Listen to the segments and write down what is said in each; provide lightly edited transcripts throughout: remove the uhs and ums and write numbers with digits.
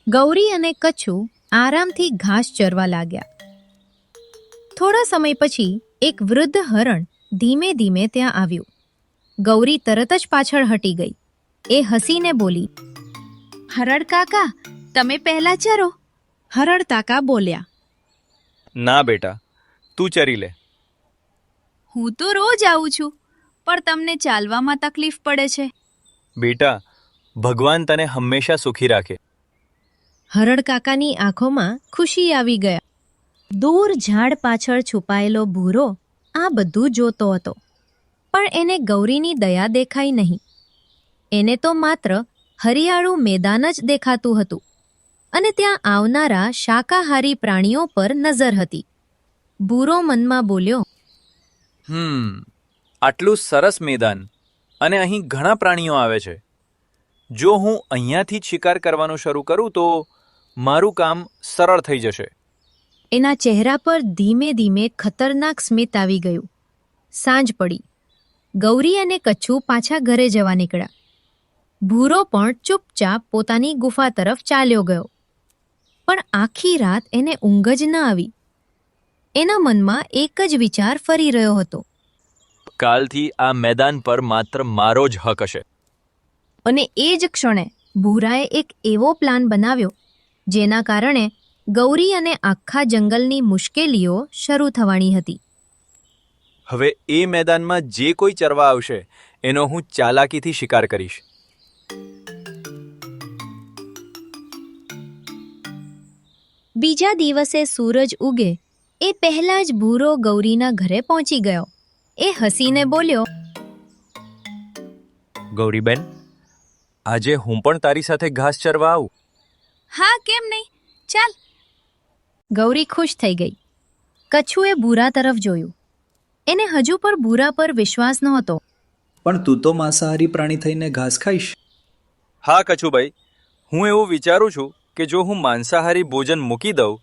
ગૌરી અને કચ્છુ આરામથી ઘાસ ચરવા લાગ્યા. થોડા સમય પછી એક વૃદ્ધ હરણ ધીમે ધીમે ત્યાં આવ્યું. ગૌરી તરત જ પાછળ હટી ગઈ. એ હસીને બોલી, હરણ કાકા, તમે પહેલા ચરો. હરણ કાકા બોલ્યા, ના બેટા, તું ચરી લે. હું તો રોજ આવું છું, પણ તમને ચાલવામાં તકલીફ પડે છે. બેટા, ભગવાન તને હંમેશા સુખી રાખે. હરણ કાકાની આંખોમાં ખુશી આવી ગયા. દૂર ઝાડ પાછળ છુપાયેલો ભૂરો આ બધું જોતો હતો, પણ એને ગૌરીની દયા દેખાઈ નહીં. એને તો માત્ર હરિયાળું મેદાન જ દેખાતું હતું અને ત્યાં આવનારા શાકાહારી પ્રાણીઓ પર નજર હતી. ભૂરો મનમાં બોલ્યો, આટલું સરસ મેદાન અને અહીં ઘણા પ્રાણીઓ આવે છે. જો હું અહીંયાથી જ શિકાર કરવાનું શરૂ કરું તો મારું કામ સરળ થઈ જશે. એના ચહેરા પર ધીમે ધીમે ખતરનાક સ્મિત આવી ગયું. સાંજ પડી. ગૌરી અને કચ્છુ પાછા ઘરે જવા નીકળ્યા. ભૂરો પણ ચૂપચાપ પોતાની ગુફા તરફ ચાલ્યો ગયો. પણ આખી રાત એને ઊંઘ જ ન આવી. એના મનમાં એક જ વિચાર ફરી રહ્યો હતો, કાલથી આ મેદાન પર માત્ર મારો જ હક હશે. અને એ જ ક્ષણે ભૂરાએ એક એવો પ્લાન બનાવ્યો જેના કારણે ગૌરી અને આખા જંગલની મુશ્કેલીઓ શરૂ થવાની હતી. હવે એ મેદાનમાં જે કોઈ ચરવા આવશે એનો હું ચાલાકીથી શિકાર કરીશ. બીજા દિવસે સૂરજ ઉગે એ પહેલા જ ભૂરો ગૌરીના ઘરે પહોંચી ગયો. એ હસીને બોલ્યો, ગૌરીબેન, આજે હું પણ તારી સાથે ઘાસ ચરવા આવું? હા, કેમ નહીં, ચાલ. ગૌરી ખુશ થઈ ગઈ. કચ્છુએ ભૂરા તરફ જોયું. એને હજુ પણ ભૂરા પર વિશ્વાસ નહોતો. પણ તું તો માંસાહારી પ્રાણી થઈને ઘાસ ખાઈશ. હા કચ્છુભાઈ, હું એવું વિચારું છું કે જો હું માંસાહારી ભોજન મૂકી દઉં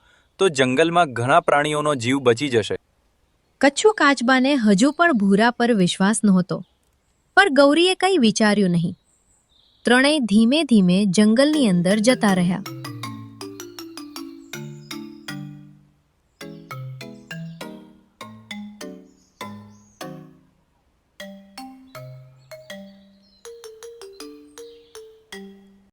તો જંગલમાં ઘણા પ્રાણીઓનો જીવ બચી જશે. કચ્છુ કાચબાને હજુ પણ ભૂરા પર વિશ્વાસ નહોતો, પણ ગૌરીએ કંઈ વિચાર્યું નહીં. ત્રણેય ધીમે ધીમે જંગલની અંદર જતા રહ્યા.